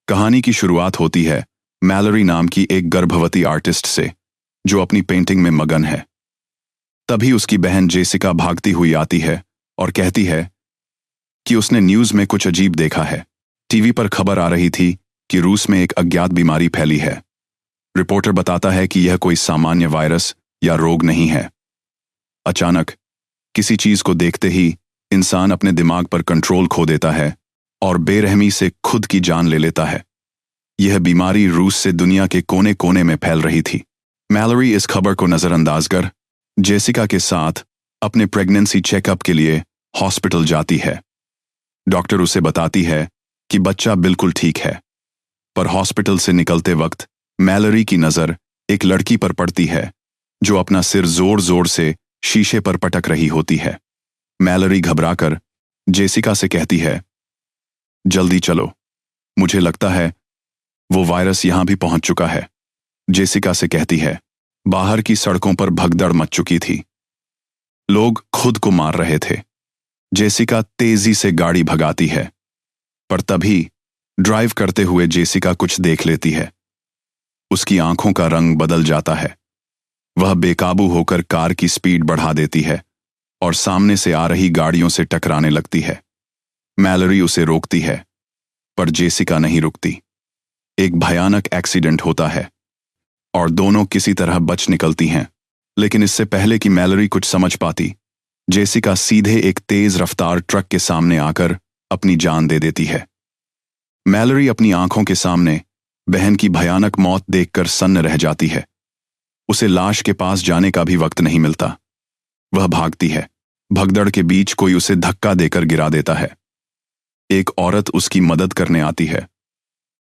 कहानी की शुरुआत होती है मैलोरी नाम की एक गर्भवती आर्टिस्ट से, जो अपनी पेंटिंग में मगन है। तभी उसकी बहन जेसिका भागती हुई आती है और कहती है कि उसने न्यूज़ में कुछ अजीब देखा है। टीवी पर खबर आ रही थी कि रूस में एक अज्ञात बीमारी फैली है। रिपोर्टर बताता है कि यह कोई सामान्य वायरस या रोग नहीं है। अचानक किसी चीज को देखते ही इंसान अपने दिमाग पर कंट्रोल खो देता है और बेरहमी से खुद की जान ले लेता है। यह बीमारी रूस से दुनिया के कोने कोने में फैल रही थी। मैलोरी इस खबर को नजरअंदाज कर जेसिका के साथ अपने प्रेगनेंसी चेकअप के लिए हॉस्पिटल जाती है। डॉक्टर उसे बताती है कि बच्चा बिल्कुल ठीक है, पर हॉस्पिटल से निकलते वक्त मैलोरी की नजर एक लड़की पर पड़ती है जो अपना सिर जोर जोर से शीशे पर पटक रही होती है। मैलोरी घबराकर जेसिका से कहती है, जल्दी चलो, मुझे लगता है वो वायरस यहां भी पहुंच चुका है। जेसिका से कहती है, बाहर की सड़कों पर भगदड़ मच चुकी थी। लोग खुद को मार रहे थे। जेसिका तेजी से गाड़ी भगाती है, पर तभी ड्राइव करते हुए जेसिका कुछ देख लेती है। उसकी आंखों का रंग बदल जाता है। वह बेकाबू होकर कार की स्पीड बढ़ा देती है और सामने से आ रही गाड़ियों से टकराने लगती है। मैलोरी उसे रोकती है, पर जेसिका नहीं रुकती। एक भयानक एक्सीडेंट होता है और दोनों किसी तरह बच निकलती हैं। लेकिन इससे पहले कि मैलोरी कुछ समझ पाती, जेसिका सीधे एक तेज रफ्तार ट्रक के सामने आकर अपनी जान दे देती है। मैलोरी अपनी आंखों के सामने बहन की भयानक मौत देखकर सन्न रह जाती है। उसे लाश के पास जाने का भी वक्त नहीं मिलता। वह भागती है। भगदड़ के बीच कोई उसे धक्का देकर गिरा देता है। एक औरत उसकी मदद करने आती है,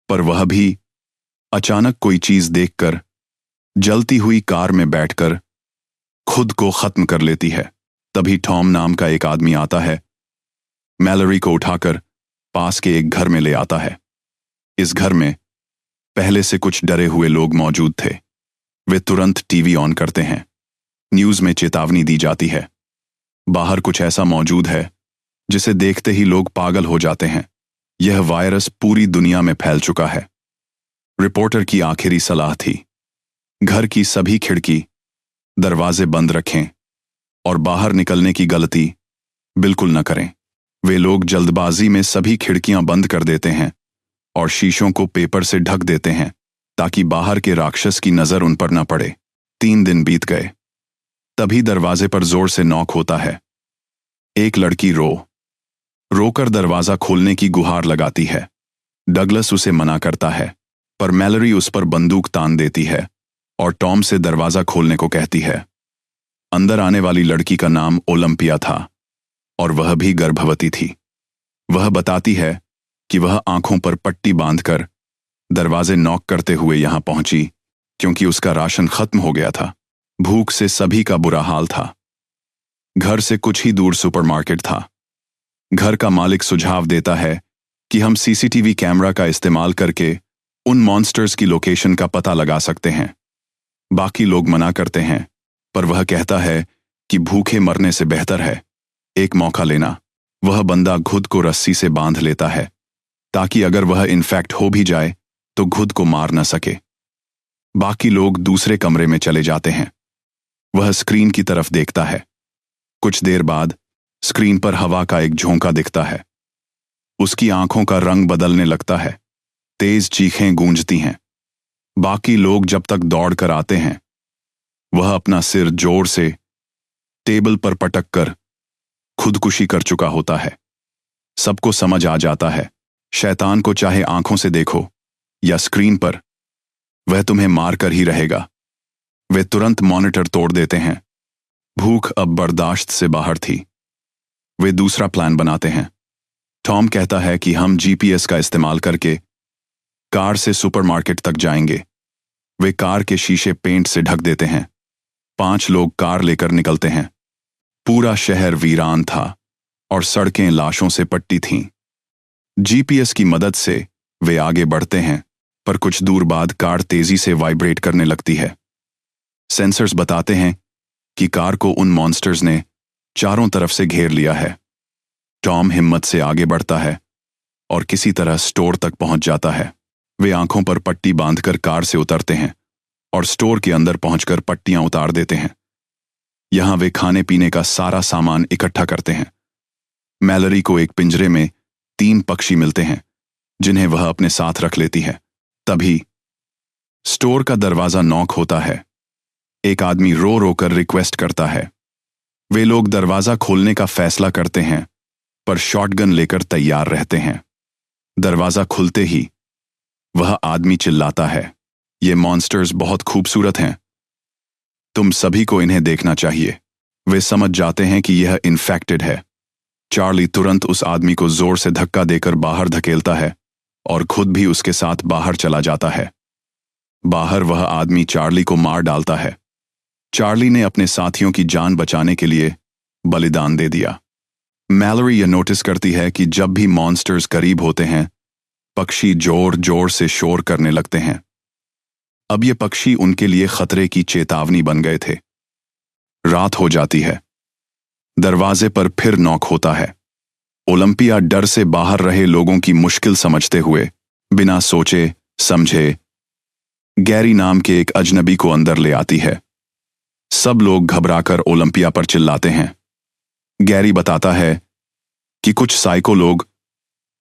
पर वह भी अचानक कोई चीज देखकर जलती हुई कार में बैठकर खुद को खत्म कर लेती है। तभी टॉम नाम का एक आदमी आता है, मैलोरी को उठाकर पास के एक घर में ले आता है। इस घर में पहले से कुछ डरे हुए लोग मौजूद थे। वे तुरंत टीवी ऑन करते हैं। न्यूज में चेतावनी दी जाती है, बाहर कुछ ऐसा मौजूद है जिसे देखते ही लोग पागल हो जाते हैं। यह वायरस पूरी दुनिया में फैल चुका है। रिपोर्टर की आखिरी सलाह थी, घर की सभी खिड़की दरवाजे बंद रखें और बाहर निकलने की गलती बिल्कुल न करें। वे लोग जल्दबाजी में सभी खिड़कियां बंद कर देते हैं और शीशों को पेपर से ढक देते हैं ताकि बाहर के राक्षस की नजर उन पर न पड़े। 3 दिन बीत गए। तभी दरवाजे पर जोर से नॉक होता है। एक लड़की रोकर दरवाजा खोलने की गुहार लगाती है। डगलस उसे मना करता है, पर मैलोरी उस पर बंदूक तान देती है और टॉम से दरवाजा खोलने को कहती है। अंदर आने वाली लड़की का नाम ओलंपिया था और वह भी गर्भवती थी। वह बताती है कि वह आंखों पर पट्टी बांधकर दरवाजे नॉक करते हुए यहां पहुंची क्योंकि उसका राशन खत्म हो गया था। भूख से सभी का बुरा हाल था। घर से कुछ ही दूर सुपरमार्केट था। घर का मालिक सुझाव देता है कि हम सीसीटीवी कैमरा का इस्तेमाल करके उन मॉन्स्टर्स की लोकेशन का पता लगा सकते हैं। बाकी लोग मना करते हैं, पर वह कहता है कि भूखे मरने से बेहतर है एक मौका लेना। वह बंदा खुद को रस्सी से बांध लेता है ताकि अगर वह इन्फेक्ट हो भी जाए तो खुद को मार न सके। बाकी लोग दूसरे कमरे में चले जाते हैं। वह स्क्रीन की तरफ देखता है। कुछ देर बाद स्क्रीन पर हवा का एक झोंका दिखता है। उसकी आंखों का रंग बदलने लगता है। तेज चीखें गूंजती हैं। बाकी लोग जब तक दौड़ कर आते हैं, वह अपना सिर जोर से टेबल पर पटक कर खुदकुशी कर चुका होता है। सबको समझ आ जाता है, शैतान को चाहे आंखों से देखो या स्क्रीन पर, वह तुम्हें मार कर ही रहेगा। वे तुरंत मॉनिटर तोड़ देते हैं। भूख अब बर्दाश्त से बाहर थी। वे दूसरा प्लान बनाते हैं। टॉम कहता है कि हम जीपीएस का इस्तेमाल करके कार से सुपरमार्केट तक जाएंगे। वे कार के शीशे पेंट से ढक देते हैं। 5 लोग कार लेकर निकलते हैं। पूरा शहर वीरान था और सड़कें लाशों से पट्टी थीं। जीपीएस की मदद से वे आगे बढ़ते हैं, पर कुछ दूर बाद कार तेजी से वाइब्रेट करने लगती है। सेंसर्स बताते हैं कि कार को उन मॉन्स्टर्स ने चारों तरफ से घेर लिया है। टॉम हिम्मत से आगे बढ़ता है और किसी तरह स्टोर तक पहुंच जाता है। वे आंखों पर पट्टी बांधकर कार से उतरते हैं और स्टोर के अंदर पहुंचकर पट्टियां उतार देते हैं। यहां वे खाने पीने का सारा सामान इकट्ठा करते हैं। मैलरी को एक पिंजरे में 3 पक्षी मिलते हैं जिन्हें वह अपने साथ रख लेती है। तभी स्टोर का दरवाजा नॉक होता है। एक आदमी रो रो कर रिक्वेस्ट करता है। वे लोग दरवाजा खोलने का फैसला करते हैं पर शॉटगन लेकर तैयार रहते हैं। दरवाजा खुलते ही वह आदमी चिल्लाता है, ये मॉन्स्टर्स बहुत खूबसूरत हैं, तुम सभी को इन्हें देखना चाहिए। वे समझ जाते हैं कि यह इन्फेक्टेड है। चार्ली तुरंत उस आदमी को जोर से धक्का देकर बाहर धकेलता है और खुद भी उसके साथ बाहर चला जाता है। बाहर वह आदमी चार्ली को मार डालता है। चार्ली ने अपने साथियों की जान बचाने के लिए बलिदान दे दिया। मैलरी यह नोटिस करती है कि जब भी मॉन्स्टर्स करीब होते हैं, पक्षी जोर जोर से शोर करने लगते हैं। अब ये पक्षी उनके लिए खतरे की चेतावनी बन गए थे। रात हो जाती है। दरवाजे पर फिर नॉक होता है। ओलंपिया डर से बाहर रहे लोगों की मुश्किल समझते हुए बिना सोचे समझे गैरी नाम के एक अजनबी को अंदर ले आती है। सब लोग घबराकर ओलंपिया पर चिल्लाते हैं। गैरी बताता है कि कुछ साइको लोग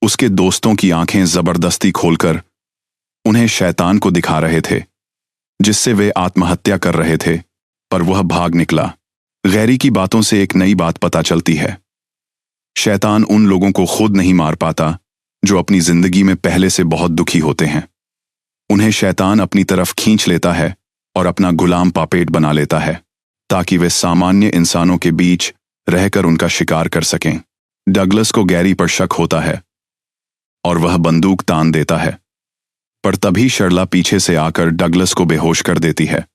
उसके दोस्तों की आंखें जबरदस्ती खोलकर उन्हें शैतान को दिखा रहे थे, जिससे वे आत्महत्या कर रहे थे, पर वह भाग निकला। गैरी की बातों से एक नई बात पता चलती है। शैतान उन लोगों को खुद नहीं मार पाता जो अपनी जिंदगी में पहले से बहुत दुखी होते हैं। उन्हें शैतान अपनी तरफ खींच लेता है और अपना गुलाम पापेट बना लेता है ताकि वे सामान्य इंसानों के बीच रहकर उनका शिकार कर सकें। डगलस को गैरी पर शक होता है और वह बंदूक तान देता है, पर तभी शर्ला पीछे से आकर डगलस को बेहोश कर देती है।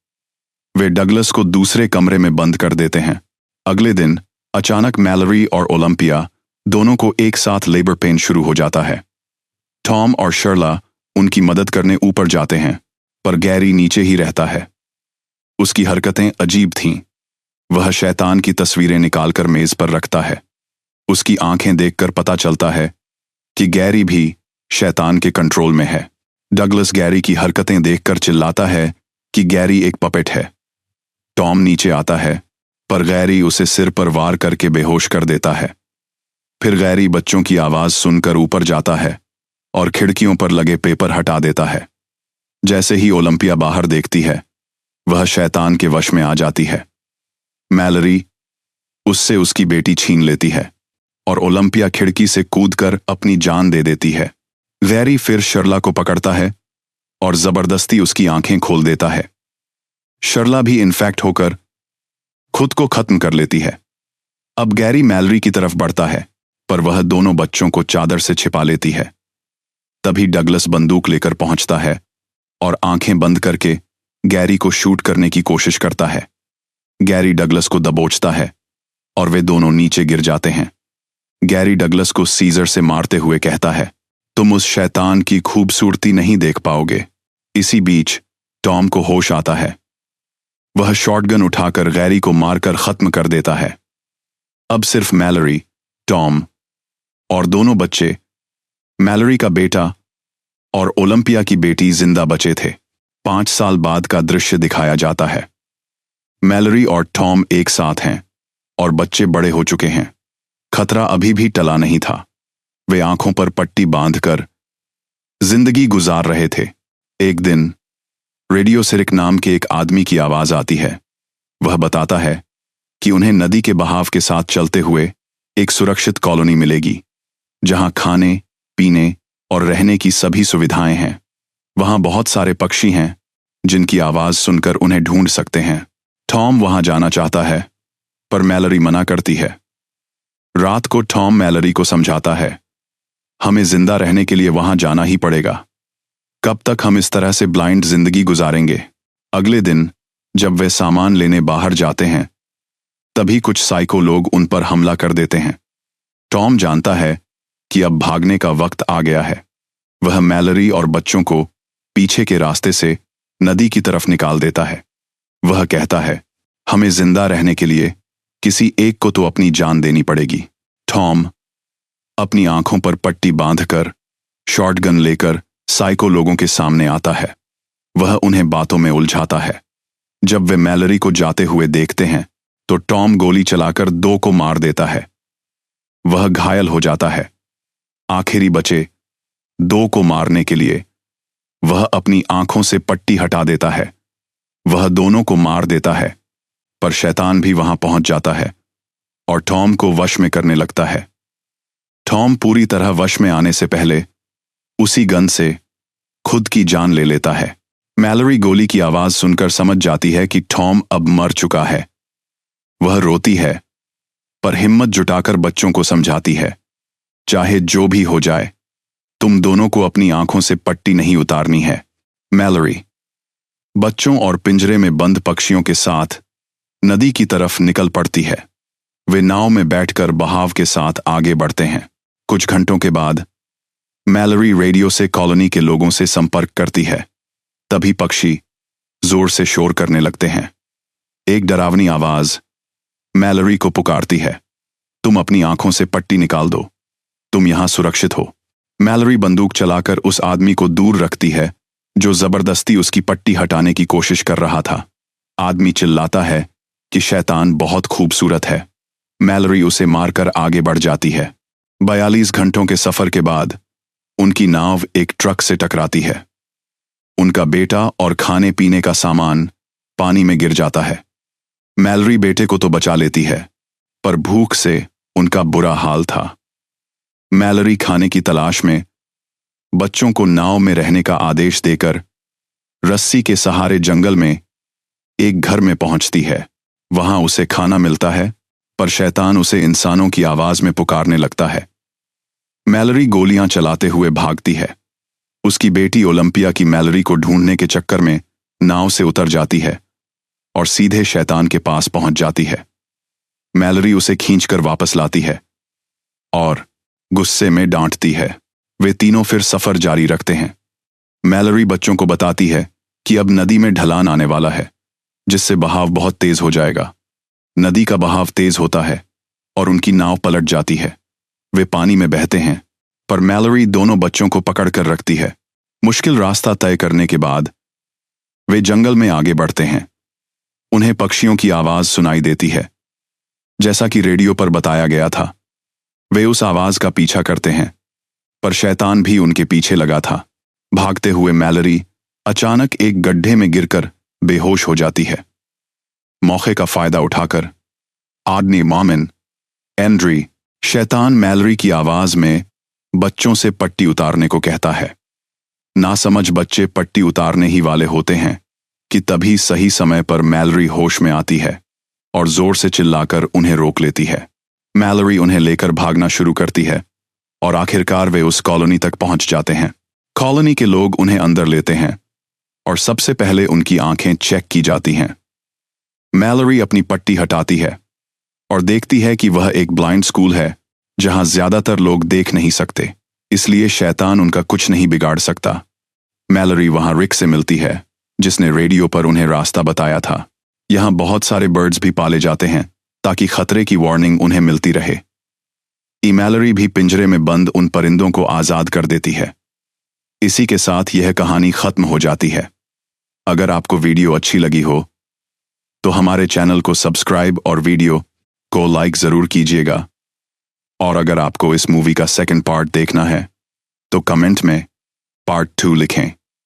वे डगलस को दूसरे कमरे में बंद कर देते हैं। अगले दिन अचानक मैलरी और ओलंपिया दोनों को एक साथ लेबर पेन शुरू हो जाता है। टॉम और शर्ला उनकी मदद करने ऊपर जाते हैं, पर गैरी नीचे ही रहता है। उसकी हरकतें अजीब थीं। वह शैतान की तस्वीरें निकालकर मेज पर रखता है। उसकी आंखें देखकर पता चलता है कि गैरी भी शैतान के कंट्रोल में है। डगलस गैरी की हरकतें देखकर चिल्लाता है कि गैरी एक पपेट है। टॉम नीचे आता है, पर गैरी उसे सिर पर वार करके बेहोश कर देता है। फिर गैरी बच्चों की आवाज सुनकर ऊपर जाता है और खिड़कियों पर लगे पेपर हटा देता है। जैसे ही ओलंपिया बाहर देखती है, वह शैतान के वश में आ जाती है। मैलरी उससे उसकी बेटी छीन लेती है और ओलंपिया खिड़की से कूदकर अपनी जान दे देती है। गैरी फिर शर्ला को पकड़ता है और जबरदस्ती उसकी आंखें खोल देता है। शर्ला भी इन्फेक्ट होकर खुद को खत्म कर लेती है। अब गैरी मैलरी की तरफ बढ़ता है, पर वह दोनों बच्चों को चादर से छिपा लेती है। तभी डगलस बंदूक लेकर पहुंचता है और आंखें बंद करके गैरी को शूट करने की कोशिश करता है। गैरी डगलस को दबोचता है और वे दोनों नीचे गिर जाते हैं। गैरी डगलस को सीजर से मारते हुए कहता है, तुम उस शैतान की खूबसूरती नहीं देख पाओगे। इसी बीच टॉम को होश आता है। वह शॉटगन उठाकर गैरी को मारकर खत्म कर देता है। अब सिर्फ मैलरी, टॉम और दोनों बच्चे, मैलरी का बेटा और ओलंपिया की बेटी जिंदा बचे थे। 5 साल बाद का दृश्य दिखाया जाता है। मैलरी और टॉम एक साथ हैं और बच्चे बड़े हो चुके हैं। खतरा अभी भी टला नहीं था। वे आंखों पर पट्टी बांधकर जिंदगी गुजार रहे थे। एक दिन रेडियो सिरिक नाम के एक आदमी की आवाज आती है। वह बताता है कि उन्हें नदी के बहाव के साथ चलते हुए एक सुरक्षित कॉलोनी मिलेगी, जहां खाने, पीने और रहने की सभी सुविधाएं हैं। वहां बहुत सारे पक्षी हैं जिनकी आवाज सुनकर उन्हें ढूंढ सकते हैं। टॉम वहां जाना चाहता है, पर मैलरी मना करती है। रात को टॉम मैलरी को समझाता है, हमें जिंदा रहने के लिए वहां जाना ही पड़ेगा। कब तक हम इस तरह से ब्लाइंड जिंदगी गुजारेंगे? अगले दिन जब वे सामान लेने बाहर जाते हैं, तभी कुछ साइको लोग उन पर हमला कर देते हैं। टॉम जानता है कि अब भागने का वक्त आ गया है। वह मैलरी और बच्चों को पीछे के रास्ते से नदी की तरफ निकाल देता है। वह कहता है, हमें जिंदा रहने के लिए किसी एक को तो अपनी जान देनी पड़ेगी। टॉम अपनी आंखों पर पट्टी बांधकर शॉटगन लेकर साइको लोगों के सामने आता है। वह उन्हें बातों में उलझाता है। जब वे मैलरी को जाते हुए देखते हैं तो टॉम गोली चलाकर 2 को मार देता है। वह घायल हो जाता है। आखिरी बचे 2 को मारने के लिए वह अपनी आंखों से पट्टी हटा देता है। वह दोनों को मार देता है, पर शैतान भी वहां पहुंच जाता है और टॉम को वश में करने लगता है। टॉम पूरी तरह वश में आने से पहले उसी गन से खुद की जान ले लेता है। मैलरी गोली की आवाज सुनकर समझ जाती है कि टॉम अब मर चुका है। वह रोती है, पर हिम्मत जुटाकर बच्चों को समझाती है, चाहे जो भी हो जाए, तुम दोनों को अपनी आंखों से पट्टी नहीं उतारनी है। मैलरी बच्चों और पिंजरे में बंद पक्षियों के साथ नदी की तरफ निकल पड़ती है। वे नाव में बैठकर बहाव के साथ आगे बढ़ते हैं। कुछ घंटों के बाद मैलरी रेडियो से कॉलोनी के लोगों से संपर्क करती है। तभी पक्षी जोर से शोर करने लगते हैं। एक डरावनी आवाज मैलरी को पुकारती है, तुम अपनी आंखों से पट्टी निकाल दो, तुम यहां सुरक्षित हो। मैलरी बंदूक चलाकर उस आदमी को दूर रखती है जो जबरदस्ती उसकी पट्टी हटाने की कोशिश कर रहा था। आदमी चिल्लाता है कि शैतान बहुत खूबसूरत है। मैलरी उसे मारकर आगे बढ़ जाती है। 42 घंटों के सफर के बाद उनकी नाव एक ट्रक से टकराती है। उनका बेटा और खाने पीने का सामान पानी में गिर जाता है। मैलरी बेटे को तो बचा लेती है, पर भूख से उनका बुरा हाल था। मैलरी खाने की तलाश में बच्चों को नाव में रहने का आदेश देकर रस्सी के सहारे जंगल में एक घर में पहुंचती है। वहां उसे खाना मिलता है, पर शैतान उसे इंसानों की आवाज में पुकारने लगता है। मैलरी गोलियां चलाते हुए भागती है। उसकी बेटी ओलंपिया की मैलरी को ढूंढने के चक्कर में नाव से उतर जाती है और सीधे शैतान के पास पहुंच जाती है। मैलरी उसे खींचकर वापस लाती है और गुस्से में डांटती है। वे तीनों फिर सफर जारी रखते हैं। मैलरी बच्चों को बताती है कि अब नदी में ढलान आने वाला है, जिससे बहाव बहुत तेज हो जाएगा। नदी का बहाव तेज होता है और उनकी नाव पलट जाती है। वे पानी में बहते हैं, पर मैलरी दोनों बच्चों को पकड़ कर रखती है। मुश्किल रास्ता तय करने के बाद वे जंगल में आगे बढ़ते हैं। उन्हें पक्षियों की आवाज सुनाई देती है, जैसा कि रेडियो पर बताया गया था। वे उस आवाज का पीछा करते हैं, पर शैतान भी उनके पीछे लगा था। भागते हुए मैलरी अचानक एक गड्ढे में गिरकर बेहोश हो जाती है। मौके का फायदा उठाकर आदनी मॉमिन एंड्री शैतान मैलरी की आवाज में बच्चों से पट्टी उतारने को कहता है। नासमझ बच्चे पट्टी उतारने ही वाले होते हैं कि तभी सही समय पर मैलरी होश में आती है और जोर से चिल्लाकर उन्हें रोक लेती है। मैलरी उन्हें लेकर भागना शुरू करती है और आखिरकार वे उस कॉलोनी तक पहुंच जाते हैं। कॉलोनी के लोग उन्हें अंदर लेते हैं और सबसे पहले उनकी आंखें चेक की जाती हैं। मैलरी अपनी पट्टी हटाती है और देखती है कि वह एक ब्लाइंड स्कूल है जहां ज्यादातर लोग देख नहीं सकते, इसलिए शैतान उनका कुछ नहीं बिगाड़ सकता। मैलरी वहां रिक से मिलती है, जिसने रेडियो पर उन्हें रास्ता बताया था। यहां बहुत सारे बर्ड्स भी पाले जाते हैं ताकि खतरे की वार्निंग उन्हें मिलती रहे। मैलरी भी पिंजरे में बंद उन परिंदों को आजाद कर देती है। इसी के साथ यह कहानी खत्म हो जाती है। अगर आपको वीडियो अच्छी लगी हो तो हमारे चैनल को सब्सक्राइब और वीडियो को लाइक जरूर कीजिएगा। और अगर आपको इस मूवी का सेकंड पार्ट देखना है तो कमेंट में पार्ट 2 लिखें।